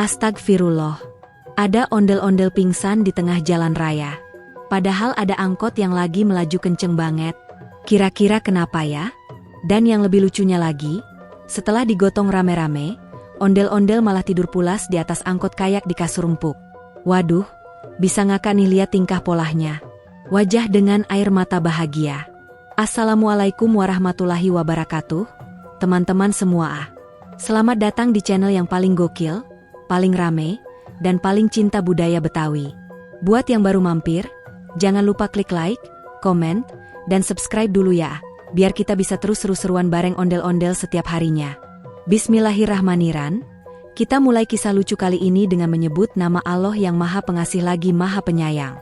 Astagfirullah. Ada ondel-ondel pingsan di tengah jalan raya. Padahal ada angkot yang lagi melaju kenceng banget. Kira-kira kenapa ya? Dan yang lebih lucunya lagi, setelah digotong rame-rame, ondel-ondel malah tidur pulas di atas angkot kayak di kasur empuk. Waduh, bisa ngakak nih lihat tingkah polahnya. Wajah dengan air mata bahagia. Assalamualaikum warahmatullahi wabarakatuh, teman-teman semua. Selamat datang di channel yang paling gokil, paling rame, dan paling cinta budaya Betawi. Buat yang baru mampir, jangan lupa klik like, komen, dan subscribe dulu ya, biar kita bisa terus seru-seruan bareng ondel-ondel setiap harinya. Bismillahirrahmanirrahim, kita mulai kisah lucu kali ini dengan menyebut nama Allah yang Maha Pengasih lagi Maha Penyayang.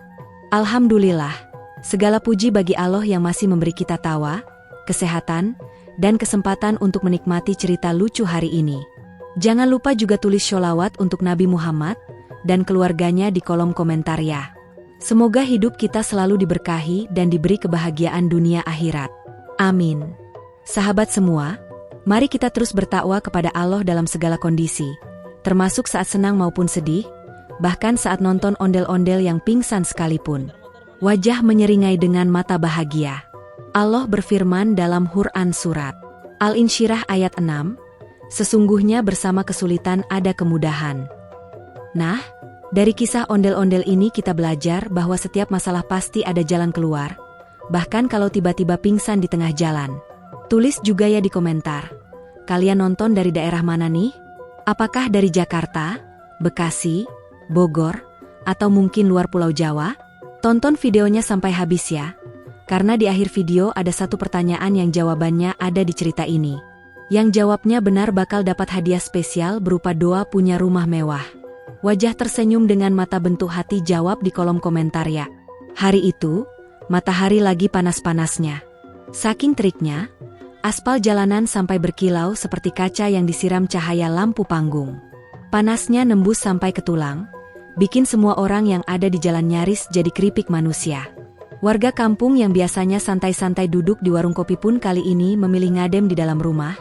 Alhamdulillah, segala puji bagi Allah yang masih memberi kita tawa, kesehatan, dan kesempatan untuk menikmati cerita lucu hari ini. Jangan lupa juga tulis sholawat untuk Nabi Muhammad dan keluarganya di kolom komentar ya. Semoga hidup kita selalu diberkahi dan diberi kebahagiaan dunia akhirat. Amin. Sahabat semua, mari kita terus bertakwa kepada Allah dalam segala kondisi, termasuk saat senang maupun sedih, bahkan saat nonton ondel-ondel yang pingsan sekalipun. Wajah menyeringai dengan mata bahagia. Allah berfirman dalam Quran surat Al-Insyirah ayat 6, sesungguhnya bersama kesulitan ada kemudahan. Nah, dari kisah ondel-ondel ini kita belajar bahwa setiap masalah pasti ada jalan keluar, bahkan kalau tiba-tiba pingsan di tengah jalan. Tulis juga ya di komentar. Kalian nonton dari daerah mana nih? Apakah dari Jakarta, Bekasi, Bogor, atau mungkin luar Pulau Jawa? Tonton videonya sampai habis ya, karena di akhir video ada satu pertanyaan yang jawabannya ada di cerita ini. Yang jawabnya benar bakal dapat hadiah spesial berupa doa punya rumah mewah. Wajah tersenyum dengan mata bentuk hati jawab di kolom komentar ya. Hari itu, matahari lagi panas-panasnya. Saking teriknya, aspal jalanan sampai berkilau seperti kaca yang disiram cahaya lampu panggung. Panasnya nembus sampai ke tulang, bikin semua orang yang ada di jalan nyaris jadi keripik manusia. Warga kampung yang biasanya santai-santai duduk di warung kopi pun kali ini memilih ngadem di dalam rumah,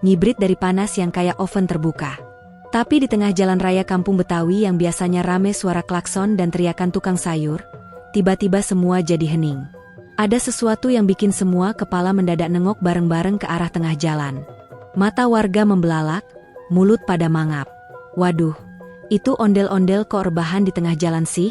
ngibrit dari panas yang kayak oven terbuka. Tapi di tengah jalan raya kampung Betawi yang biasanya rame suara klakson dan teriakan tukang sayur, tiba-tiba semua jadi hening. Ada sesuatu yang bikin semua kepala mendadak nengok bareng-bareng ke arah tengah jalan. Mata warga membelalak, mulut pada mangap. Waduh, itu ondel-ondel kok rebahan di tengah jalan sih?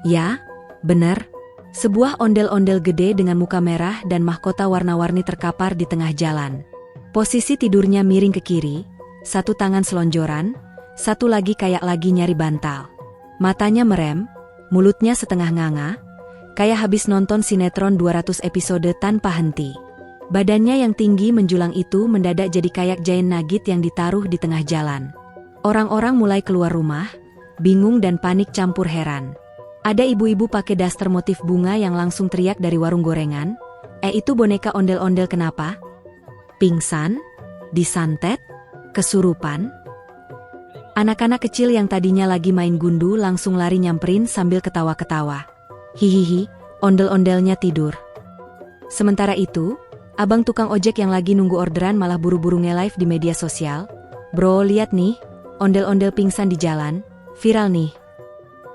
Ya, bener. Sebuah ondel-ondel gede dengan muka merah dan mahkota warna-warni terkapar di tengah jalan. Posisi tidurnya miring ke kiri, satu tangan selonjoran, satu lagi kayak lagi nyari bantal. Matanya merem, mulutnya setengah nganga, kayak habis nonton sinetron 200 episode tanpa henti. Badannya yang tinggi menjulang itu mendadak jadi kayak giant nugget yang ditaruh di tengah jalan. Orang-orang mulai keluar rumah, bingung dan panik campur heran. Ada ibu-ibu pakai daster motif bunga yang langsung teriak dari warung gorengan, itu boneka ondel-ondel kenapa? Pingsan? Disantet? Kesurupan? Anak-anak kecil yang tadinya lagi main gundu langsung lari nyamperin sambil ketawa-ketawa. Hihihi, ondel-ondelnya tidur. Sementara itu, abang tukang ojek yang lagi nunggu orderan malah buru-buru nge-live di media sosial. Bro, lihat nih, ondel-ondel pingsan di jalan, viral nih.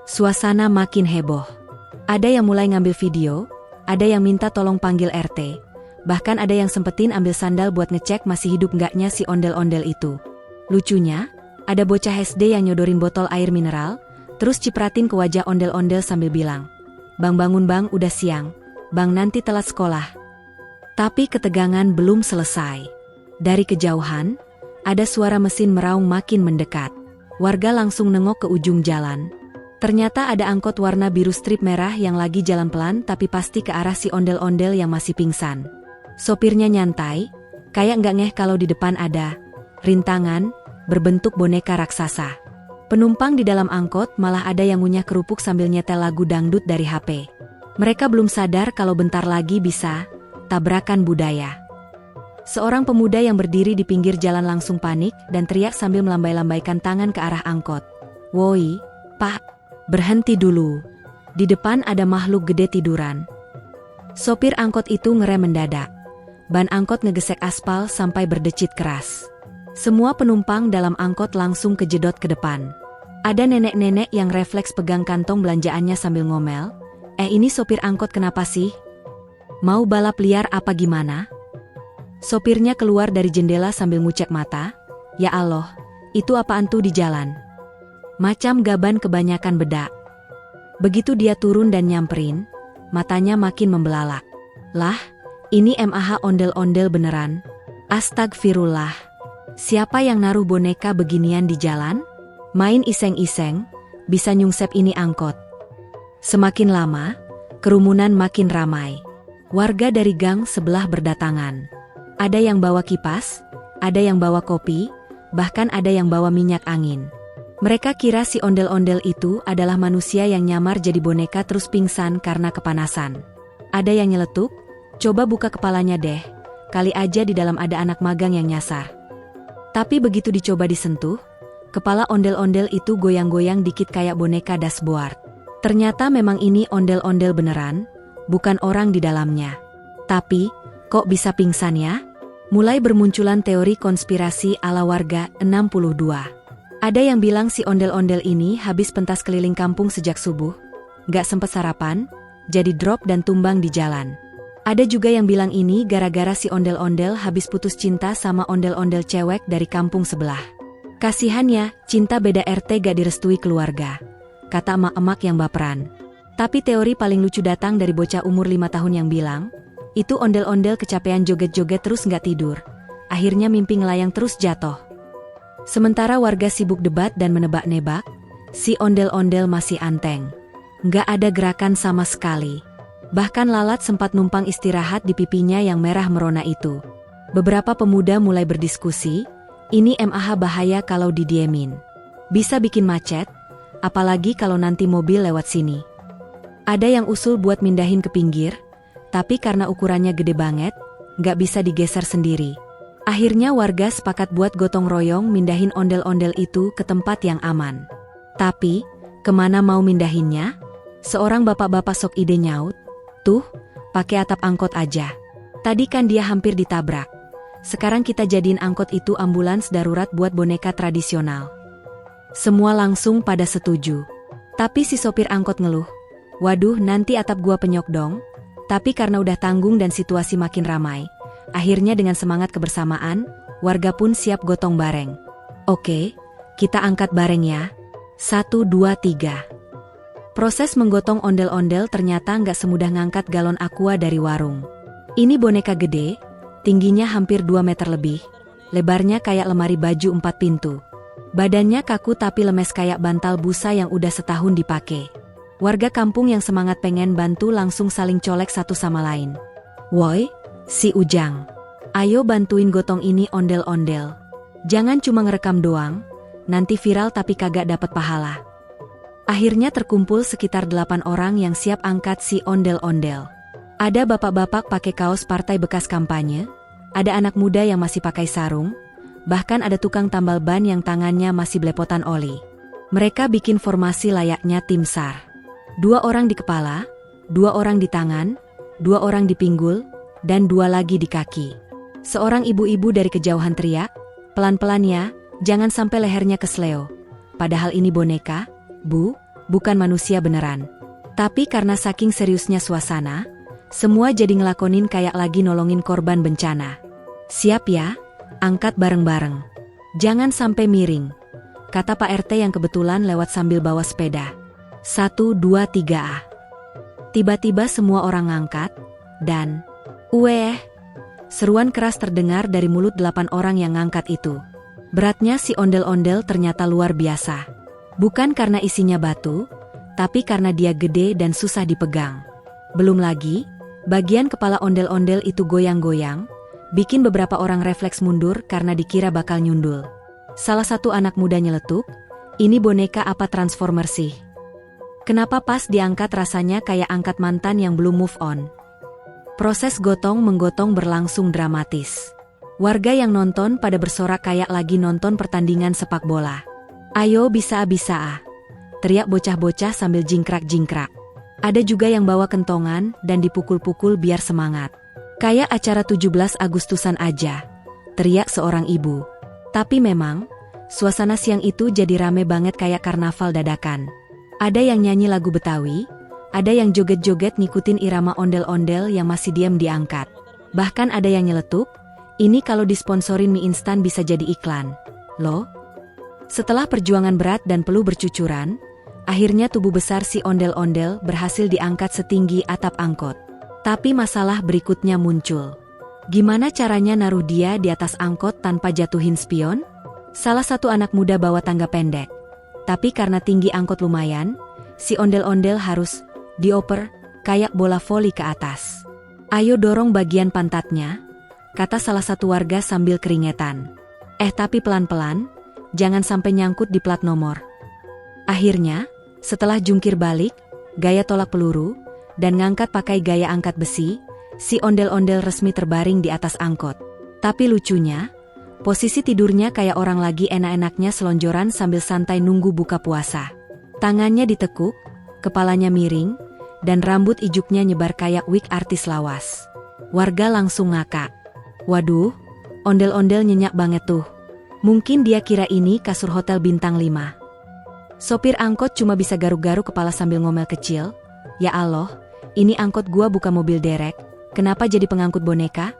Suasana makin heboh. Ada yang mulai ngambil video, ada yang minta tolong panggil RT. Bahkan ada yang sempetin ambil sandal buat ngecek masih hidup nggaknya si ondel-ondel itu. Lucunya, ada bocah SD yang nyodorin botol air mineral, terus cipratin ke wajah ondel-ondel sambil bilang, "Bang bangun bang, udah siang. Bang nanti telat sekolah." Tapi ketegangan belum selesai. Dari kejauhan, ada suara mesin meraung makin mendekat. Warga langsung nengok ke ujung jalan. Ternyata ada angkot warna biru strip merah yang lagi jalan pelan tapi pasti ke arah si ondel-ondel yang masih pingsan. Sopirnya nyantai, kayak nggak ngeh kalau di depan ada rintangan berbentuk boneka raksasa. Penumpang di dalam angkot malah ada yang ngunyah kerupuk sambil nyetel lagu dangdut dari HP. Mereka belum sadar kalau bentar lagi bisa tabrakan budaya. Seorang pemuda yang berdiri di pinggir jalan langsung panik dan teriak sambil melambai-lambaikan tangan ke arah angkot. "Woi, Pak, berhenti dulu. Di depan ada makhluk gede tiduran." Sopir angkot itu ngerem mendadak. Ban angkot ngegesek aspal sampai berdecit keras. Semua penumpang dalam angkot langsung kejedot ke depan. Ada nenek-nenek yang refleks pegang kantong belanjaannya sambil ngomel, ini sopir angkot kenapa sih? Mau balap liar apa gimana? Sopirnya keluar dari jendela sambil ngucek mata, ya Allah, itu apaan tuh di jalan? Macam gaban kebanyakan bedak. Begitu dia turun dan nyamperin, matanya makin membelalak. Lah, ini MAH ondel-ondel beneran? Astagfirullah. Siapa yang naruh boneka beginian di jalan? Main iseng-iseng, bisa nyungsep ini angkot. Semakin lama, kerumunan makin ramai. Warga dari gang sebelah berdatangan. Ada yang bawa kipas, ada yang bawa kopi, bahkan ada yang bawa minyak angin. Mereka kira si ondel-ondel itu adalah manusia yang nyamar jadi boneka terus pingsan karena kepanasan. Ada yang nyeletuk, coba buka kepalanya deh, kali aja di dalam ada anak magang yang nyasar. Tapi begitu dicoba disentuh, kepala ondel-ondel itu goyang-goyang dikit kayak boneka dashboard. Ternyata memang ini ondel-ondel beneran, bukan orang di dalamnya. Tapi, kok bisa pingsan ya? Mulai bermunculan teori konspirasi ala warga 62. Ada yang bilang si ondel-ondel ini habis pentas keliling kampung sejak subuh, gak sempet sarapan, jadi drop dan tumbang di jalan. Ada juga yang bilang ini gara-gara si ondel-ondel habis putus cinta sama ondel-ondel cewek dari kampung sebelah. Kasihannya, cinta beda RT gak direstui keluarga, kata emak-emak yang baperan. Tapi teori paling lucu datang dari bocah umur 5 tahun yang bilang, itu ondel-ondel kecapean joget-joget terus gak tidur. Akhirnya mimpi ngelayang terus jatuh. Sementara warga sibuk debat dan menebak-nebak, si ondel-ondel masih anteng. Gak ada gerakan sama sekali. Bahkan lalat sempat numpang istirahat di pipinya yang merah merona itu. Beberapa pemuda mulai berdiskusi, ini MAH bahaya kalau didiemin. Bisa bikin macet, apalagi kalau nanti mobil lewat sini. Ada yang usul buat mindahin ke pinggir, tapi karena ukurannya gede banget, gak bisa digeser sendiri. Akhirnya warga sepakat buat gotong royong mindahin ondel-ondel itu ke tempat yang aman. Tapi, kemana mau mindahinnya? Seorang bapak-bapak sok ide nyaut, tuh, pakai atap angkot aja. Tadi kan dia hampir ditabrak. Sekarang kita jadiin angkot itu ambulans darurat buat boneka tradisional. Semua langsung pada setuju. Tapi si sopir angkot ngeluh, waduh nanti atap gua penyok dong. Tapi karena udah tanggung dan situasi makin ramai, akhirnya dengan semangat kebersamaan, warga pun siap gotong bareng. Oke, kita angkat bareng ya. 1, 2, 3. Proses menggotong ondel-ondel ternyata nggak semudah ngangkat galon aqua dari warung. Ini boneka gede, tingginya hampir 2 meter lebih, lebarnya kayak lemari baju 4 pintu. Badannya kaku tapi lemes kayak bantal busa yang udah setahun dipakai. Warga kampung yang semangat pengen bantu langsung saling colek satu sama lain. Woi, si Ujang, ayo bantuin gotong ini ondel-ondel. Jangan cuma ngerekam doang, nanti viral tapi kagak dapat pahala. Akhirnya terkumpul sekitar 8 orang yang siap angkat si ondel-ondel. Ada bapak-bapak pakai kaos partai bekas kampanye, ada anak muda yang masih pakai sarung, bahkan ada tukang tambal ban yang tangannya masih belepotan oli. Mereka bikin formasi layaknya tim SAR. 2 orang di kepala, 2 orang di tangan, 2 orang di pinggul, dan 2 lagi di kaki. Seorang ibu-ibu dari kejauhan teriak, pelan-pelan ya, jangan sampai lehernya kesleo. Padahal ini boneka, Bu, bukan manusia beneran. Tapi karena saking seriusnya suasana, semua jadi ngelakonin kayak lagi nolongin korban bencana. Siap ya, angkat bareng-bareng. Jangan sampai miring, kata Pak RT yang kebetulan lewat sambil bawa sepeda. 1, 2, 3. Tiba-tiba semua orang ngangkat, dan seruan keras terdengar dari mulut 8 orang yang ngangkat itu. Beratnya si ondel-ondel ternyata luar biasa. Bukan karena isinya batu, tapi karena dia gede dan susah dipegang. Belum lagi, bagian kepala ondel-ondel itu goyang-goyang, bikin beberapa orang refleks mundur karena dikira bakal nyundul. Salah satu anak muda nyeletuk, ini boneka apa transformer sih? Kenapa pas diangkat rasanya kayak angkat mantan yang belum move on? Proses gotong-menggotong berlangsung dramatis. Warga yang nonton pada bersorak kayak lagi nonton pertandingan sepak bola. Ayo bisa-bisa, teriak bocah-bocah sambil jingkrak-jingkrak. Ada juga yang bawa kentongan dan dipukul-pukul biar semangat. Kayak acara 17 Agustusan aja, teriak seorang ibu. Tapi memang, suasana siang itu jadi rame banget kayak karnaval dadakan. Ada yang nyanyi lagu Betawi, ada yang joget-joget ngikutin irama ondel-ondel yang masih diam diangkat. Bahkan ada yang nyeletuk, ini kalau disponsorin mie instan bisa jadi iklan. Loh? Setelah perjuangan berat dan peluh bercucuran, akhirnya tubuh besar si ondel-ondel berhasil diangkat setinggi atap angkot. Tapi masalah berikutnya muncul. Gimana caranya naruh dia di atas angkot tanpa jatuhin spion? Salah satu anak muda bawa tangga pendek. Tapi karena tinggi angkot lumayan, si ondel-ondel harus dioper kayak bola voli ke atas. Ayo dorong bagian pantatnya, kata salah satu warga sambil keringetan. Tapi pelan-pelan, jangan sampai nyangkut di plat nomor. Akhirnya, setelah jungkir balik, gaya tolak peluru, dan ngangkat pakai gaya angkat besi, si ondel-ondel resmi terbaring di atas angkot. Tapi lucunya, posisi tidurnya kayak orang lagi enak-enaknya selonjoran sambil santai nunggu buka puasa. Tangannya ditekuk, kepalanya miring, dan rambut ijuknya nyebar kayak wig artis lawas. Warga langsung ngakak. Waduh, ondel-ondel nyenyak banget tuh. Mungkin dia kira ini kasur hotel bintang 5. Sopir angkot cuma bisa garuk-garuk kepala sambil ngomel kecil. Ya Allah, ini angkot gua bukan mobil derek, kenapa jadi pengangkut boneka?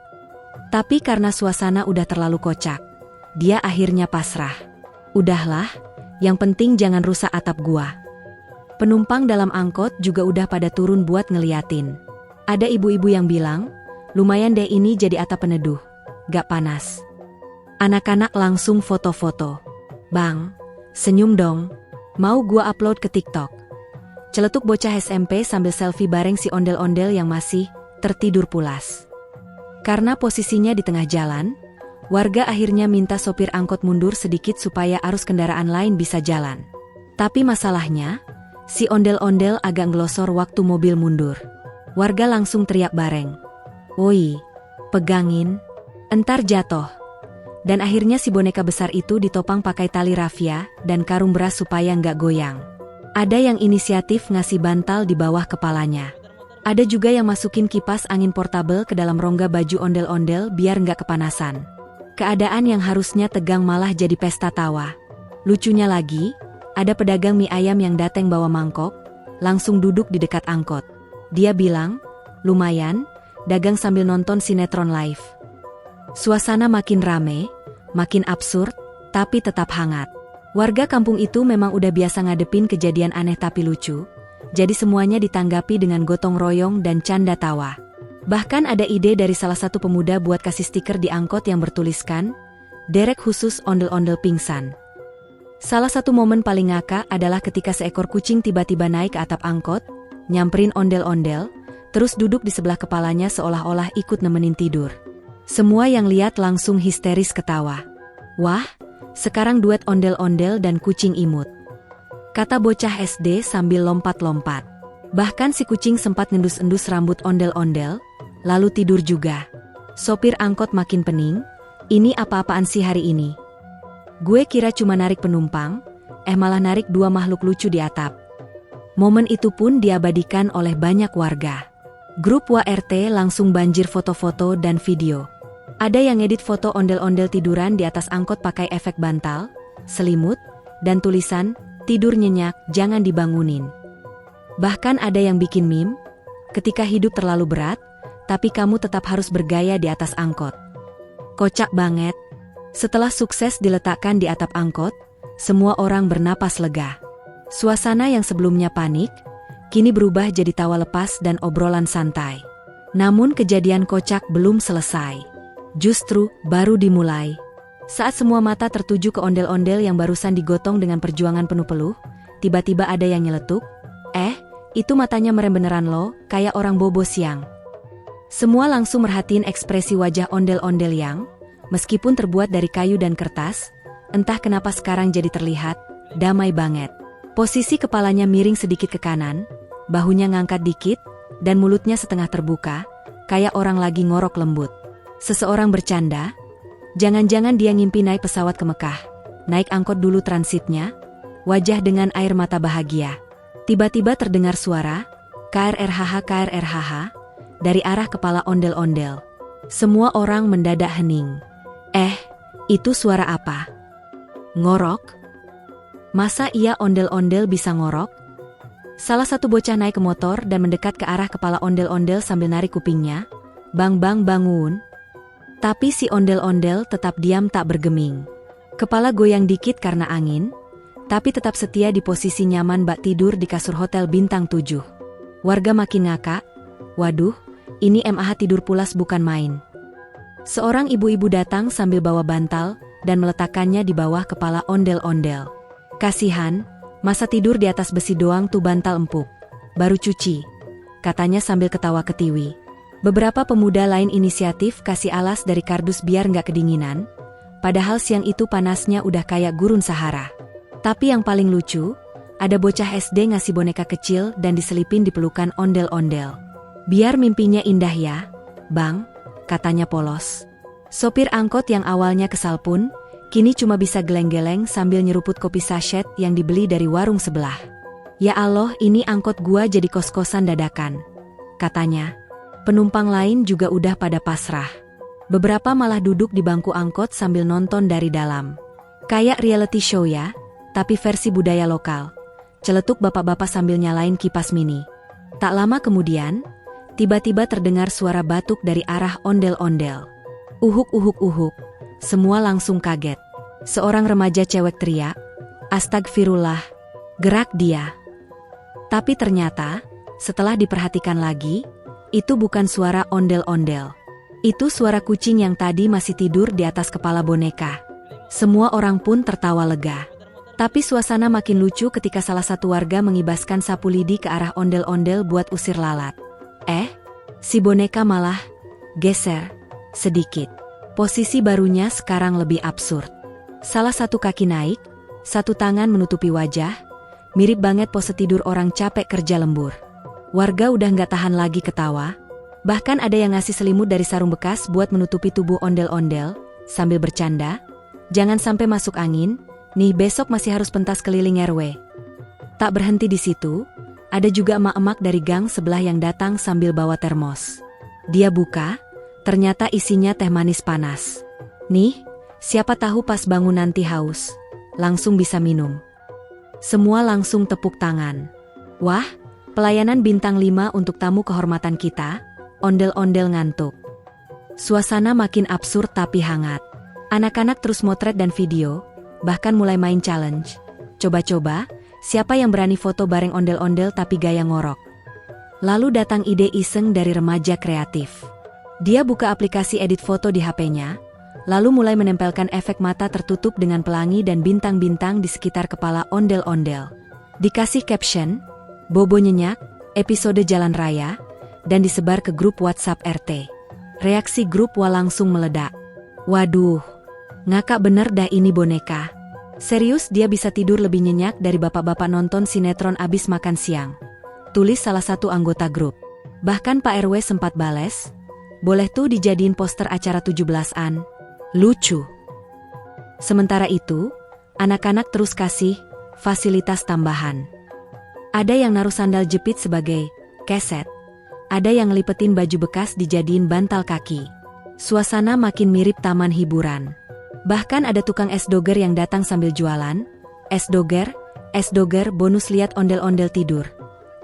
Tapi karena suasana udah terlalu kocak, dia akhirnya pasrah. Udahlah, yang penting jangan rusak atap gua. Penumpang dalam angkot juga udah pada turun buat ngeliatin. Ada ibu-ibu yang bilang, lumayan deh ini jadi atap peneduh, gak panas. Anak-anak langsung foto-foto. Bang, senyum dong, mau gua upload ke TikTok. Celetuk bocah SMP sambil selfie bareng si ondel-ondel yang masih tertidur pulas. Karena posisinya di tengah jalan, warga akhirnya minta sopir angkot mundur sedikit supaya arus kendaraan lain bisa jalan. Tapi masalahnya, si ondel-ondel agak ngelosor waktu mobil mundur. Warga langsung teriak bareng. Woi, pegangin, entar jatuh. Dan akhirnya si boneka besar itu ditopang pakai tali rafia dan karung beras supaya nggak goyang. Ada yang inisiatif ngasih bantal di bawah kepalanya. Ada juga yang masukin kipas angin portabel ke dalam rongga baju ondel-ondel biar nggak kepanasan. Keadaan yang harusnya tegang malah jadi pesta tawa. Lucunya lagi, ada pedagang mie ayam yang dateng bawa mangkok, langsung duduk di dekat angkot. Dia bilang, lumayan, dagang sambil nonton sinetron live. Suasana makin rame, makin absurd, tapi tetap hangat. Warga kampung itu memang udah biasa ngadepin kejadian aneh tapi lucu, jadi semuanya ditanggapi dengan gotong royong dan canda tawa. Bahkan ada ide dari salah satu pemuda buat kasih stiker di angkot yang bertuliskan, derek khusus ondel-ondel pingsan. Salah satu momen paling ngakak adalah ketika seekor kucing tiba-tiba naik ke atap angkot, nyamperin ondel-ondel, terus duduk di sebelah kepalanya seolah-olah ikut nemenin tidur. Semua yang lihat langsung histeris ketawa. Wah, sekarang duet ondel-ondel dan kucing imut, kata bocah SD sambil lompat-lompat. Bahkan si kucing sempat ngendus-endus rambut ondel-ondel, lalu tidur juga. Sopir angkot makin pening, ini apa-apaan sih hari ini? Gue kira cuma narik penumpang, malah narik dua makhluk lucu di atap. Momen itu pun diabadikan oleh banyak warga. Grup WRT langsung banjir foto-foto dan video. Ada yang ngedit foto ondel-ondel tiduran di atas angkot pakai efek bantal, selimut, dan tulisan, tidur nyenyak, jangan dibangunin. Bahkan ada yang bikin meme, ketika hidup terlalu berat, tapi kamu tetap harus bergaya di atas angkot. Kocak banget. Setelah sukses diletakkan di atap angkot, semua orang bernapas lega. Suasana yang sebelumnya panik, kini berubah jadi tawa lepas dan obrolan santai. Namun kejadian kocak belum selesai. Justru, baru dimulai. Saat semua mata tertuju ke ondel-ondel yang barusan digotong dengan perjuangan penuh-peluh, tiba-tiba ada yang nyeletuk, itu matanya merem beneran loh, kayak orang bobo siang. Semua langsung merhatiin ekspresi wajah ondel-ondel yang, meskipun terbuat dari kayu dan kertas, entah kenapa sekarang jadi terlihat, damai banget. Posisi kepalanya miring sedikit ke kanan, bahunya ngangkat dikit, dan mulutnya setengah terbuka, kayak orang lagi ngorok lembut. Seseorang bercanda, jangan-jangan dia ngimpi naik pesawat ke Mekah, naik angkot dulu transitnya, wajah dengan air mata bahagia. Tiba-tiba terdengar suara, KRRHH KRRHH, dari arah kepala ondel-ondel. Semua orang mendadak hening. Itu suara apa? Ngorok? Masa iya ondel-ondel bisa ngorok? Salah satu bocah naik ke motor dan mendekat ke arah kepala ondel-ondel sambil narik kupingnya. Bang bangun. Tapi si ondel-ondel tetap diam tak bergeming. Kepala goyang dikit karena angin, tapi tetap setia di posisi nyaman bak tidur di kasur hotel bintang 7. Warga makin ngakak. Waduh, ini MAH tidur pulas bukan main. Seorang ibu-ibu datang sambil bawa bantal dan meletakkannya di bawah kepala ondel-ondel. Kasihan, masa tidur di atas besi doang tuh bantal empuk. Baru cuci, katanya sambil ketawa ketiwi. Beberapa pemuda lain inisiatif kasih alas dari kardus biar nggak kedinginan, padahal siang itu panasnya udah kayak gurun Sahara. Tapi yang paling lucu, ada bocah SD ngasih boneka kecil dan diselipin di pelukan ondel-ondel. Biar mimpinya indah ya, Bang, katanya polos. Sopir angkot yang awalnya kesal pun, kini cuma bisa geleng-geleng sambil nyeruput kopi sachet yang dibeli dari warung sebelah. Ya Allah, ini angkot gua jadi kos-kosan dadakan, katanya. Penumpang lain juga udah pada pasrah. Beberapa malah duduk di bangku angkot sambil nonton dari dalam. Kayak reality show ya, tapi versi budaya lokal. Celetuk bapak-bapak sambil nyalain kipas mini. Tak lama kemudian, tiba-tiba terdengar suara batuk dari arah ondel-ondel. Uhuk. Semua langsung kaget. Seorang remaja cewek teriak, "Astagfirullah!" Gerak dia. Tapi ternyata, setelah diperhatikan lagi, itu bukan suara ondel-ondel. Itu suara kucing yang tadi masih tidur di atas kepala boneka. Semua orang pun tertawa lega. Tapi suasana makin lucu ketika salah satu warga mengibaskan sapu lidi ke arah ondel-ondel buat usir lalat. Si boneka malah geser sedikit. Posisi barunya sekarang lebih absurd. Salah satu kaki naik, satu tangan menutupi wajah, mirip banget pose tidur orang capek kerja lembur. Warga udah nggak tahan lagi ketawa. Bahkan ada yang ngasih selimut dari sarung bekas buat menutupi tubuh ondel-ondel, sambil bercanda, "Jangan sampai masuk angin, nih besok masih harus pentas keliling RW." Tak berhenti di situ, ada juga emak-emak dari gang sebelah yang datang sambil bawa termos. Dia buka, ternyata isinya teh manis panas. "Nih, siapa tahu pas bangun nanti haus, langsung bisa minum." Semua langsung tepuk tangan. Wah, pelayanan bintang 5 untuk tamu kehormatan kita. Ondel-ondel ngantuk. Suasana makin absurd tapi hangat. Anak-anak terus motret dan video, bahkan mulai main challenge. Coba-coba, siapa yang berani foto bareng ondel-ondel tapi gaya ngorok? Lalu datang ide iseng dari remaja kreatif. Dia buka aplikasi edit foto di HP-nya, lalu mulai menempelkan efek mata tertutup dengan pelangi dan bintang-bintang di sekitar kepala ondel-ondel. Dikasih caption, "Bobo nyenyak, episode Jalan Raya," dan disebar ke grup WhatsApp RT. Reaksi grup langsung meledak. Waduh, ngakak bener dah ini boneka. Serius dia bisa tidur lebih nyenyak dari bapak-bapak nonton sinetron abis makan siang. Tulis salah satu anggota grup. Bahkan Pak RW sempat bales, "Boleh tuh dijadiin poster acara 17-an. Lucu." Sementara itu, anak-anak terus kasih fasilitas tambahan. Ada yang naruh sandal jepit sebagai keset. Ada yang ngelipetin baju bekas dijadiin bantal kaki. Suasana makin mirip taman hiburan. Bahkan ada tukang es doger yang datang sambil jualan. Es doger bonus lihat ondel-ondel tidur,"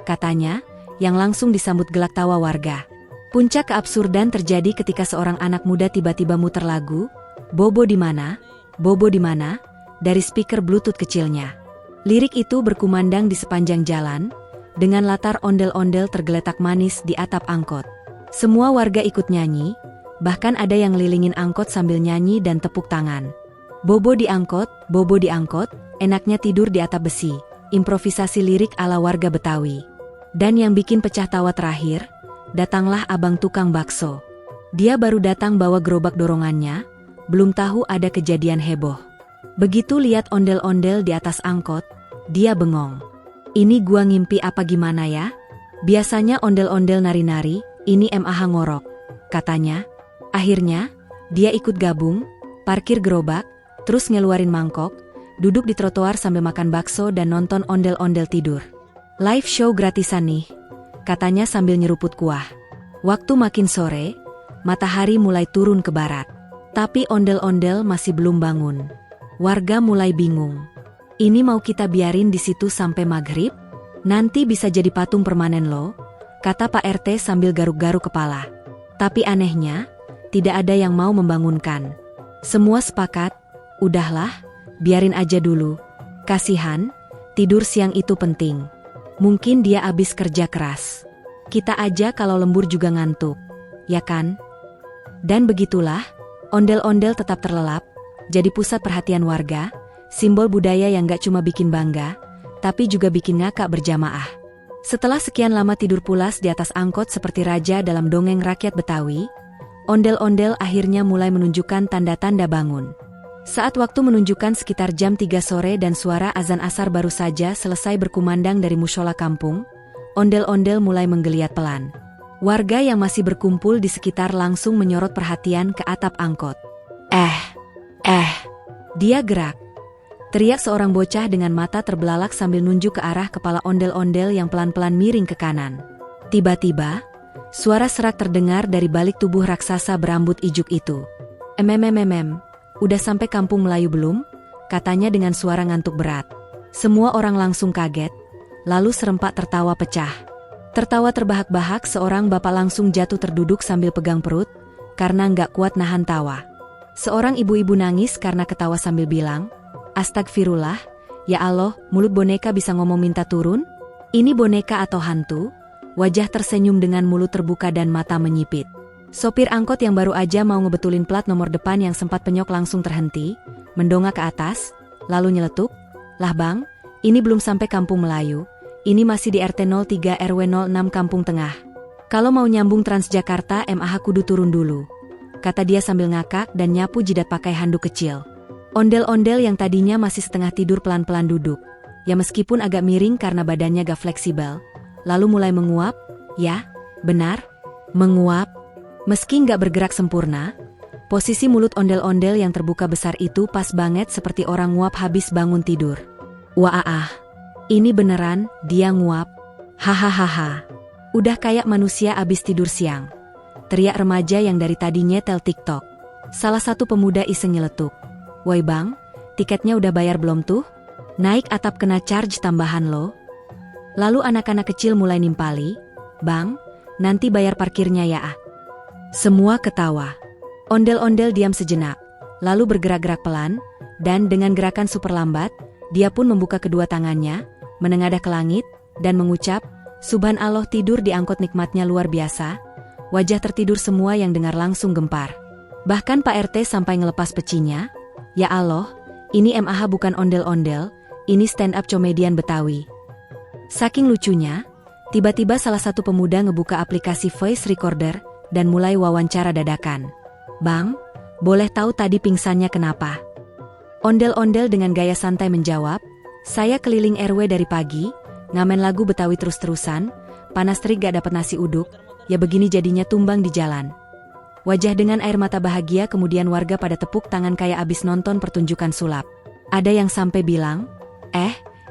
katanya, yang langsung disambut gelak tawa warga. Puncak keabsurdan terjadi ketika seorang anak muda tiba-tiba muter lagu, Bobo di mana? Bobo di mana?" dari speaker Bluetooth kecilnya. Lirik itu berkumandang di sepanjang jalan, dengan latar ondel-ondel tergeletak manis di atap angkot. Semua warga ikut nyanyi, bahkan ada yang ngelilingin angkot sambil nyanyi dan tepuk tangan. Bobo di angkot, enaknya tidur di atap besi, improvisasi lirik ala warga Betawi. Dan yang bikin pecah tawa terakhir, datanglah abang tukang bakso. Dia baru datang bawa gerobak dorongannya, belum tahu ada kejadian heboh. Begitu lihat ondel-ondel di atas angkot, dia bengong. "Ini gua ngimpi apa gimana ya? Biasanya ondel-ondel nari-nari, ini MAH ngorok," katanya. Akhirnya, dia ikut gabung, parkir gerobak, terus ngeluarin mangkok, duduk di trotoar sambil makan bakso dan nonton ondel-ondel tidur. "Live show gratisan nih," katanya sambil nyeruput kuah. Waktu makin sore, matahari mulai turun ke barat. Tapi ondel-ondel masih belum bangun. Warga mulai bingung. Ini mau kita biarin di situ sampai maghrib? Nanti bisa jadi patung permanen loh, kata Pak RT sambil garuk-garuk kepala. Tapi anehnya, tidak ada yang mau membangunkan. Semua sepakat, udahlah, biarin aja dulu. Kasihan, tidur siang itu penting. Mungkin dia abis kerja keras. Kita aja kalau lembur juga ngantuk, ya kan? Dan begitulah, ondel-ondel tetap terlelap, jadi pusat perhatian warga, simbol budaya yang gak cuma bikin bangga, tapi juga bikin ngakak berjamaah. Setelah sekian lama tidur pulas di atas angkot seperti raja dalam dongeng rakyat Betawi, ondel-ondel akhirnya mulai menunjukkan tanda-tanda bangun. Saat waktu menunjukkan sekitar jam 3 sore dan suara azan asar baru saja selesai berkumandang dari mushola kampung, ondel-ondel mulai menggeliat pelan. Warga yang masih berkumpul di sekitar langsung menyorot perhatian ke atap angkot. Dia gerak. Teriak seorang bocah dengan mata terbelalak sambil nunjuk ke arah kepala ondel-ondel yang pelan-pelan miring ke kanan. Tiba-tiba, suara serak terdengar dari balik tubuh raksasa berambut ijuk itu. Udah sampai kampung Melayu belum? Katanya dengan suara ngantuk berat. Semua orang langsung kaget, lalu serempak tertawa pecah. Tertawa terbahak-bahak, seorang bapak langsung jatuh terduduk sambil pegang perut, karena nggak kuat nahan tawa. Seorang ibu-ibu nangis karena ketawa sambil bilang, "Astagfirullah, ya Allah, mulut boneka bisa ngomong minta turun? Ini boneka atau hantu?" Wajah tersenyum dengan mulut terbuka dan mata menyipit. Sopir angkot yang baru aja mau ngebetulin plat nomor depan yang sempat penyok langsung terhenti, mendongak ke atas, lalu nyeletuk, "Lah bang, ini belum sampai kampung Melayu, ini masih di RT 03 RW 06 Kampung Tengah. Kalau mau nyambung Transjakarta MAH kudu turun dulu," kata dia sambil ngakak dan nyapu jidat pakai handuk kecil. Ondel-ondel yang tadinya masih setengah tidur pelan-pelan duduk, ya meskipun agak miring karena badannya gak fleksibel, lalu mulai menguap, ya, benar, menguap. Meski nggak bergerak sempurna, posisi mulut ondel-ondel yang terbuka besar itu pas banget seperti orang nguap habis bangun tidur. Wah, ini beneran, dia nguap. Hahaha. Udah kayak manusia abis tidur siang. Teriak remaja yang dari tadi nyetel TikTok. Salah satu pemuda iseng nyeletuk. "Woi bang, tiketnya udah bayar belum tuh? Naik atap kena charge tambahan lo." Lalu anak-anak kecil mulai nimpali, "Bang, nanti bayar parkirnya ya ah." Semua ketawa. Ondel-ondel diam sejenak, lalu bergerak-gerak pelan, dan dengan gerakan super lambat, dia pun membuka kedua tangannya, menengadah ke langit, dan mengucap, "Subhanallah." Tidur di angkot nikmatnya luar biasa. Wajah tertidur semua yang dengar langsung gempar. Bahkan Pak RT sampai ngelepas pecinya, "Ya Allah, ini MAH bukan ondel-ondel, ini stand up comedian Betawi." Saking lucunya, tiba-tiba salah satu pemuda ngebuka aplikasi voice recorder, dan mulai wawancara dadakan. "Bang, boleh tahu tadi pingsannya kenapa?" Ondel-ondel dengan gaya santai menjawab, "Saya keliling RW dari pagi, ngamen lagu Betawi terus-terusan, panas terik gak dapet nasi uduk, ya begini jadinya tumbang di jalan." Wajah dengan air mata bahagia, kemudian warga pada tepuk tangan kayak abis nonton pertunjukan sulap. Ada yang sampai bilang,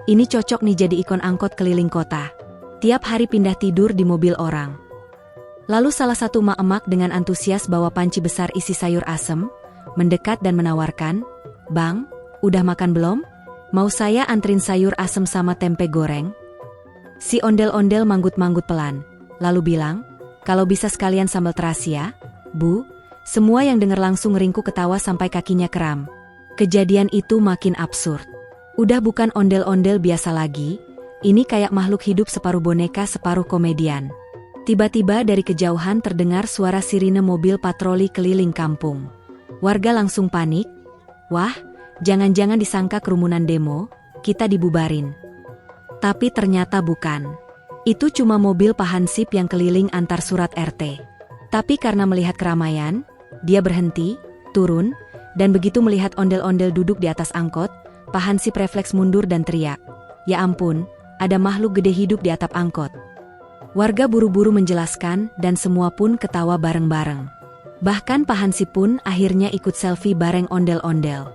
ini cocok nih jadi ikon angkot keliling kota. Tiap hari pindah tidur di mobil orang." Lalu salah satu emak-emak dengan antusias bawa panci besar isi sayur asem, mendekat dan menawarkan, "Bang, udah makan belum? Mau saya antrin sayur asem sama tempe goreng?" Si ondel-ondel manggut-manggut pelan, lalu bilang, "Kalau bisa sekalian sambal terasi ya, Bu." Semua yang dengar langsung ringkuk ketawa sampai kakinya kram. Kejadian itu makin absurd. Udah bukan ondel-ondel biasa lagi, ini kayak makhluk hidup separuh boneka separuh komedian. Tiba-tiba dari kejauhan terdengar suara sirine mobil patroli keliling kampung. Warga langsung panik. Wah, jangan-jangan disangka kerumunan demo, kita dibubarin. Tapi ternyata bukan. Itu cuma mobil Pak Hansip yang keliling antar surat RT. Tapi karena melihat keramaian, dia berhenti, turun, dan begitu melihat ondel-ondel duduk di atas angkot, Pak Hansip refleks mundur dan teriak, "Ya ampun, ada makhluk gede hidup di atap angkot." Warga buru-buru menjelaskan dan semua pun ketawa bareng-bareng. Bahkan Pak Hansip pun akhirnya ikut selfie bareng ondel-ondel.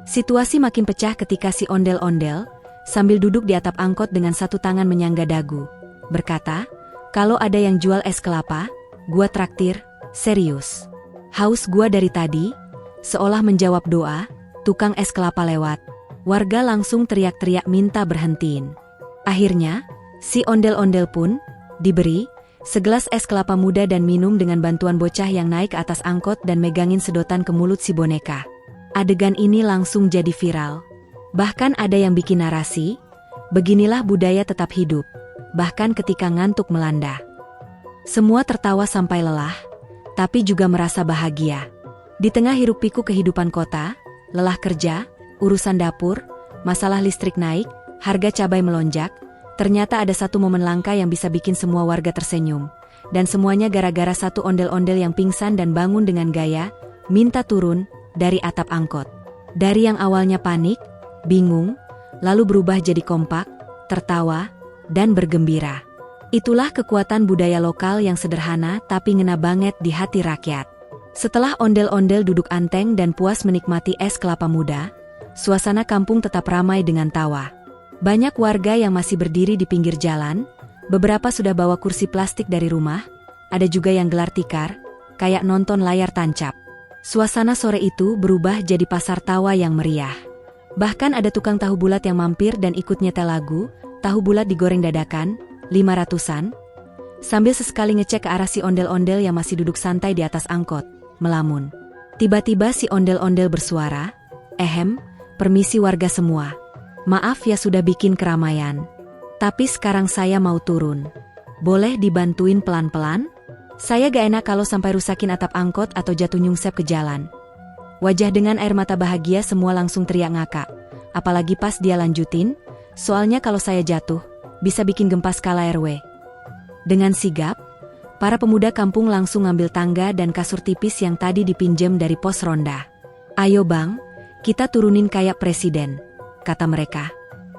Situasi makin pecah ketika si ondel-ondel, sambil duduk di atap angkot dengan satu tangan menyangga dagu, berkata, "Kalau ada yang jual es kelapa, gua traktir, serius. Haus gua dari tadi, Seolah menjawab doa, tukang es kelapa lewat. Warga langsung teriak-teriak minta berhentiin. Akhirnya, si ondel-ondel pun diberi segelas es kelapa muda dan minum dengan bantuan bocah yang naik ke atas angkot dan megangin sedotan ke mulut si boneka. Adegan ini langsung jadi viral. Bahkan ada yang bikin narasi, beginilah budaya tetap hidup, bahkan ketika ngantuk melanda. Semua tertawa sampai lelah, tapi juga merasa bahagia. Di tengah hiruk-pikuk kehidupan kota, lelah kerja, urusan dapur, masalah listrik naik, harga cabai melonjak, ternyata ada satu momen langka yang bisa bikin semua warga tersenyum. Dan semuanya gara-gara satu ondel-ondel yang pingsan dan bangun dengan gaya, minta turun, dari atap angkot. Dari yang awalnya panik, bingung, lalu berubah jadi kompak, tertawa, dan bergembira. Itulah kekuatan budaya lokal yang sederhana tapi ngena banget di hati rakyat. Setelah ondel-ondel duduk anteng dan puas menikmati es kelapa muda, suasana kampung tetap ramai dengan tawa. Banyak warga yang masih berdiri di pinggir jalan, beberapa sudah bawa kursi plastik dari rumah, ada juga yang gelar tikar, kayak nonton layar tancap. Suasana sore itu berubah jadi pasar tawa yang meriah. Bahkan ada tukang tahu bulat yang mampir dan ikut nyetel lagu, tahu bulat digoreng dadakan, 500-an, sambil sesekali ngecek ke arah si ondel-ondel yang masih duduk santai di atas angkot, melamun. Tiba-tiba si ondel-ondel bersuara, permisi warga semua. Maaf ya sudah bikin keramaian. Tapi sekarang saya mau turun. Boleh dibantuin pelan-pelan? Saya gak enak kalau sampai rusakin atap angkot atau jatuh nyungsep ke jalan. Wajah dengan air mata bahagia semua langsung teriak ngakak. Apalagi pas dia lanjutin, soalnya kalau saya jatuh, bisa bikin gempa skala RW. Dengan sigap, para pemuda kampung langsung ngambil tangga dan kasur tipis yang tadi dipinjam dari pos ronda. Ayo bang, kita turunin kayak presiden, kata mereka.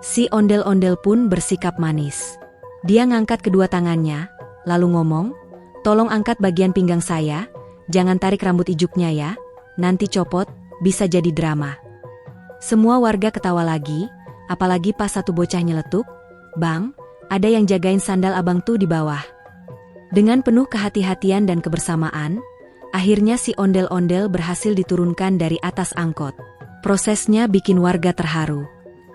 Si ondel-ondel pun bersikap manis. Dia ngangkat kedua tangannya, lalu ngomong, tolong angkat bagian pinggang saya, jangan tarik rambut ijuknya ya, nanti copot, bisa jadi drama. Semua warga ketawa lagi, apalagi pas satu bocah nyeletuk, bang, ada yang jagain sandal abang tuh di bawah. Dengan penuh kehati-hatian dan kebersamaan, akhirnya si ondel-ondel berhasil diturunkan dari atas angkot. Prosesnya bikin warga terharu.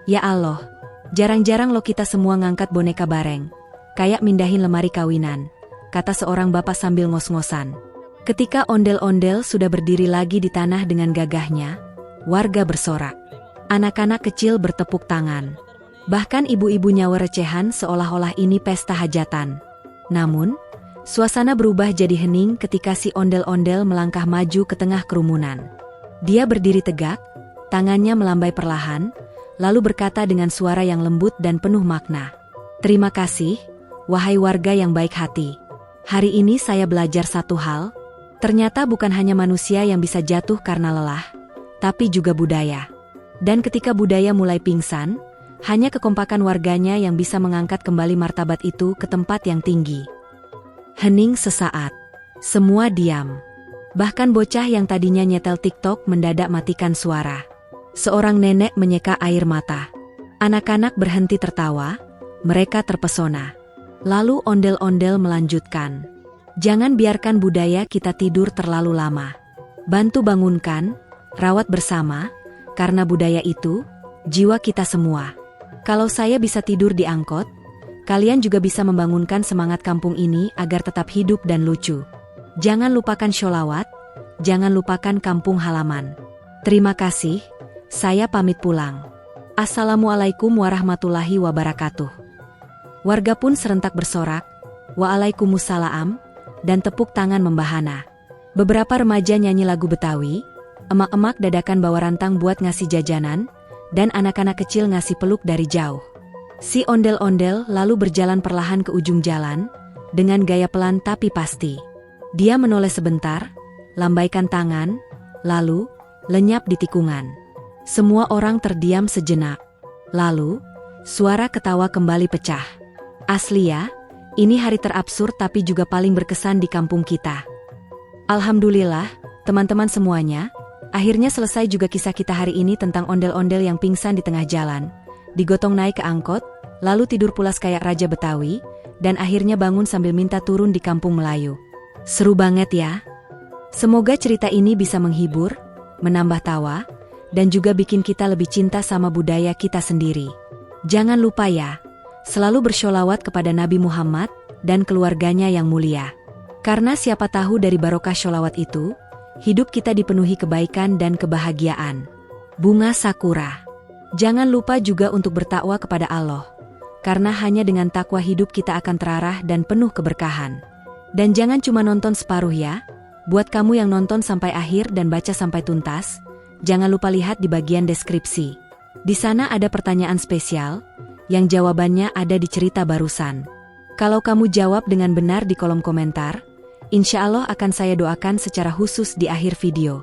Ya Allah, jarang-jarang lo kita semua ngangkat boneka bareng. Kayak mindahin lemari kawinan, kata seorang bapak sambil ngos-ngosan. Ketika ondel-ondel sudah berdiri lagi di tanah dengan gagahnya, warga bersorak. Anak-anak kecil bertepuk tangan. Bahkan ibu-ibu nyawa recehan seolah-olah ini pesta hajatan. Namun, suasana berubah jadi hening ketika si ondel-ondel melangkah maju ke tengah kerumunan. Dia berdiri tegak, tangannya melambai perlahan, lalu berkata dengan suara yang lembut dan penuh makna. Terima kasih, wahai warga yang baik hati. Hari ini saya belajar satu hal, ternyata bukan hanya manusia yang bisa jatuh karena lelah, tapi juga budaya. Dan ketika budaya mulai pingsan, hanya kekompakan warganya yang bisa mengangkat kembali martabat itu ke tempat yang tinggi. Hening sesaat. Semua diam. Bahkan bocah yang tadinya nyetel TikTok mendadak matikan suara. Seorang nenek menyeka air mata. Anak-anak berhenti tertawa, mereka terpesona. Lalu ondel-ondel melanjutkan. Jangan biarkan budaya kita tidur terlalu lama. Bantu bangunkan, rawat bersama, karena budaya itu, jiwa kita semua. Kalau saya bisa tidur di angkot, kalian juga bisa membangunkan semangat kampung ini agar tetap hidup dan lucu. Jangan lupakan sholawat, jangan lupakan kampung halaman. Terima kasih, saya pamit pulang. Assalamualaikum warahmatullahi wabarakatuh. Warga pun serentak bersorak, Waalaikumsalam, dan tepuk tangan membahana. Beberapa remaja nyanyi lagu Betawi, emak-emak dadakan bawa rantang buat ngasih jajanan, dan anak-anak kecil ngasih peluk dari jauh. Si ondel-ondel lalu berjalan perlahan ke ujung jalan, dengan gaya pelan tapi pasti. Dia menoleh sebentar, lambaikan tangan, lalu lenyap di tikungan. Semua orang terdiam sejenak. Lalu, suara ketawa kembali pecah. Asli ya, ini hari terabsurd tapi juga paling berkesan di kampung kita. Alhamdulillah, teman-teman semuanya, akhirnya selesai juga kisah kita hari ini tentang ondel-ondel yang pingsan di tengah jalan, digotong naik ke angkot, lalu tidur pulas kayak Raja Betawi, dan akhirnya bangun sambil minta turun di kampung Melayu. Seru banget ya? Semoga cerita ini bisa menghibur, menambah tawa, dan juga bikin kita lebih cinta sama budaya kita sendiri. Jangan lupa ya, selalu bersholawat kepada Nabi Muhammad dan keluarganya yang mulia. Karena siapa tahu dari barokah sholawat itu, hidup kita dipenuhi kebaikan dan kebahagiaan. Bunga Sakura. Jangan lupa juga untuk bertakwa kepada Allah. Karena hanya dengan takwa hidup kita akan terarah dan penuh keberkahan. Dan jangan cuma nonton separuh ya. Buat kamu yang nonton sampai akhir dan baca sampai tuntas, jangan lupa lihat di bagian deskripsi. Di sana ada pertanyaan spesial, yang jawabannya ada di cerita barusan. Kalau kamu jawab dengan benar di kolom komentar, insya Allah akan saya doakan secara khusus di akhir video.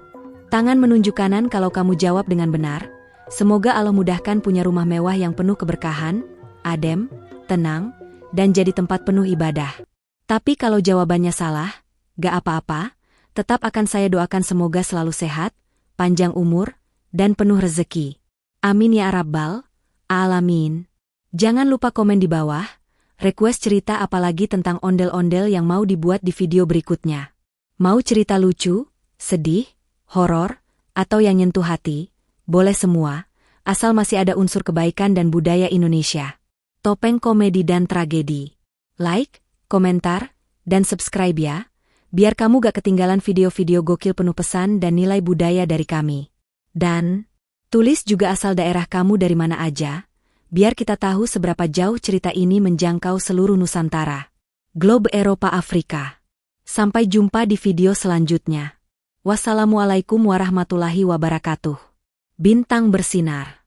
Tangan menunjuk kanan kalau kamu jawab dengan benar. Semoga Allah mudahkan punya rumah mewah yang penuh keberkahan, adem, tenang, dan jadi tempat penuh ibadah. Tapi kalau jawabannya salah, gak apa-apa, tetap akan saya doakan semoga selalu sehat, panjang umur, dan penuh rezeki. Amin ya Rabbal Alamin. Jangan lupa komen di bawah, request cerita apalagi tentang ondel-ondel yang mau dibuat di video berikutnya. Mau cerita lucu, sedih, horor, atau yang nyentuh hati, boleh semua, asal masih ada unsur kebaikan dan budaya Indonesia. Topeng komedi dan tragedi. Like, komentar, dan subscribe ya, biar kamu gak ketinggalan video-video gokil penuh pesan dan nilai budaya dari kami. Dan, tulis juga asal daerah kamu dari mana aja, biar kita tahu seberapa jauh cerita ini menjangkau seluruh Nusantara. Globe Eropa Afrika. Sampai jumpa di video selanjutnya. Wassalamualaikum warahmatullahi wabarakatuh. Bintang bersinar.